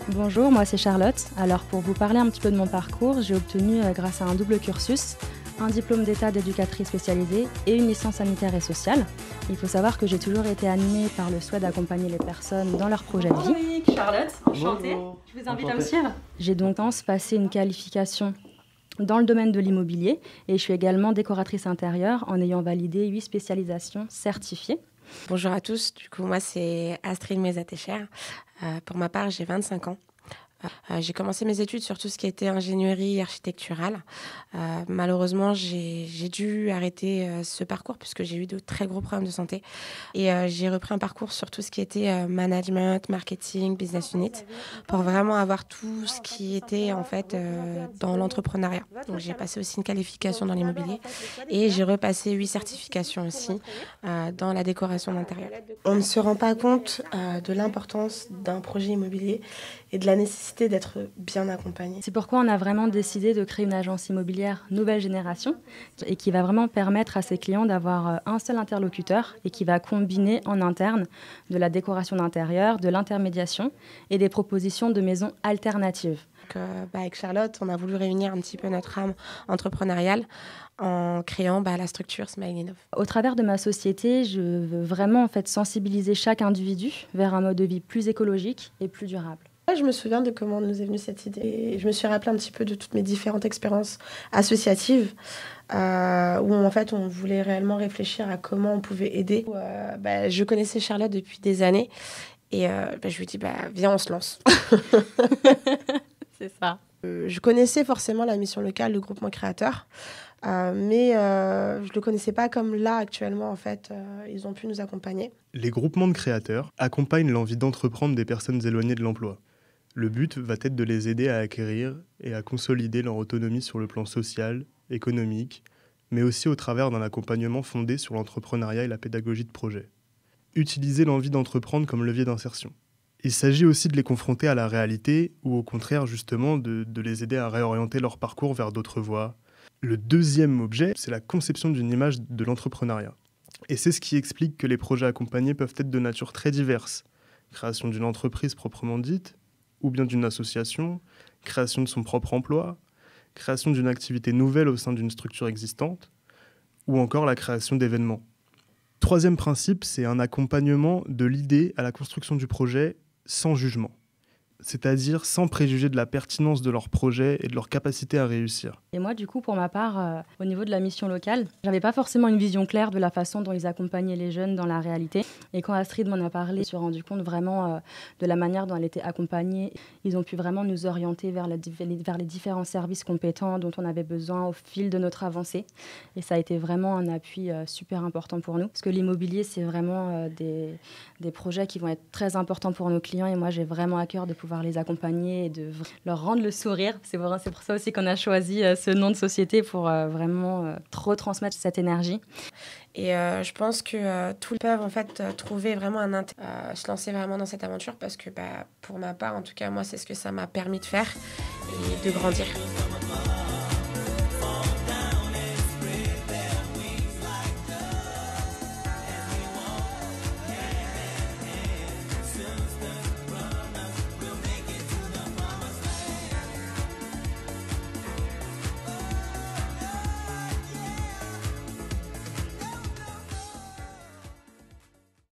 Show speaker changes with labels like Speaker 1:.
Speaker 1: Bonjour, moi c'est Charlotte. Alors pour vous parler un petit peu de mon parcours, j'ai obtenu grâce à un double cursus, un diplôme d'état d'éducatrice spécialisée et une licence sanitaire et sociale. Il faut savoir que j'ai toujours été animée par le souhait d'accompagner les personnes dans leur projet de vie.
Speaker 2: Charlotte, enchantée.
Speaker 3: Bonjour.
Speaker 2: Je vous invite à me suivre.
Speaker 1: J'ai donc passé une qualification dans le domaine de l'immobilier et je suis également décoratrice intérieure en ayant validé 8 spécialisations certifiées.
Speaker 4: Bonjour à tous, du coup moi c'est Astrid Mezatecher. Pour ma part j'ai 25 ans. J'ai commencé mes études sur tout ce qui était ingénierie architecturale. Malheureusement, j'ai dû arrêter ce parcours puisque j'ai eu de très gros problèmes de santé. Et j'ai repris un parcours sur tout ce qui était management, marketing, business unit, pour vraiment avoir tout ce qui était en fait dans l'entrepreneuriat. Donc j'ai passé aussi une qualification dans l'immobilier et j'ai repassé 8 certifications aussi dans la décoration d'intérieur. On ne se rend pas compte de l'importance d'un projet immobilier et de la nécessité d'être bien accompagné.
Speaker 1: C'est pourquoi on a vraiment décidé de créer une agence immobilière nouvelle génération et qui va vraiment permettre à ses clients d'avoir un seul interlocuteur et qui va combiner en interne de la décoration d'intérieur, de l'intermédiation et des propositions de maisons alternatives.
Speaker 4: Avec Charlotte, on a voulu réunir un petit peu notre âme entrepreneuriale en créant la structure Smile Innov.
Speaker 1: Au travers de ma société, je veux vraiment sensibiliser chaque individu vers un mode de vie plus écologique et plus durable.
Speaker 4: Je me souviens de comment nous est venue cette idée. Et je me suis rappelé un petit peu de toutes mes différentes expériences associatives où en fait on voulait réellement réfléchir à comment on pouvait aider. Je connaissais Charlotte depuis des années et je lui dis viens on se lance.
Speaker 1: C'est ça.
Speaker 4: Je connaissais forcément la mission locale, le groupement créateur, mais je ne le connaissais pas comme là actuellement en fait. Ils ont pu nous accompagner.
Speaker 3: Les groupements de créateurs accompagnent l'envie d'entreprendre des personnes éloignées de l'emploi. Le but va être de les aider à acquérir et à consolider leur autonomie sur le plan social, économique, mais aussi au travers d'un accompagnement fondé sur l'entrepreneuriat et la pédagogie de projet. Utiliser l'envie d'entreprendre comme levier d'insertion. Il s'agit aussi de les confronter à la réalité ou au contraire justement de les aider à réorienter leur parcours vers d'autres voies. Le deuxième objet, c'est la conception d'une image de l'entrepreneuriat. Et c'est ce qui explique que les projets accompagnés peuvent être de nature très diverse. Création d'une entreprise proprement dite, ou bien d'une association, création de son propre emploi, création d'une activité nouvelle au sein d'une structure existante, ou encore la création d'événements. Troisième principe, c'est un accompagnement de l'idée à la construction du projet sans jugement, c'est-à-dire sans préjuger de la pertinence de leur projet et de leur capacité à réussir.
Speaker 1: Et moi, du coup, pour ma part, au niveau de la mission locale, j'avais pas forcément une vision claire de la façon dont ils accompagnaient les jeunes dans la réalité. Et quand Astrid m'en a parlé, je me suis rendu compte vraiment de la manière dont elle était accompagnée. Ils ont pu vraiment nous orienter vers les différents services compétents dont on avait besoin au fil de notre avancée. Et ça a été vraiment un appui super important pour nous. Parce que l'immobilier, c'est vraiment des projets qui vont être très importants pour nos clients. Et moi, j'ai vraiment à cœur de pouvoir les accompagner et de leur rendre le sourire. C'est pour ça aussi qu'on a choisi ce nom de société pour vraiment retransmettre cette énergie.
Speaker 4: Et je pense que tous peuvent en fait trouver vraiment un intérêt, se lancer vraiment dans cette aventure parce que pour ma part, en tout cas, moi, c'est ce que ça m'a permis de faire et de grandir.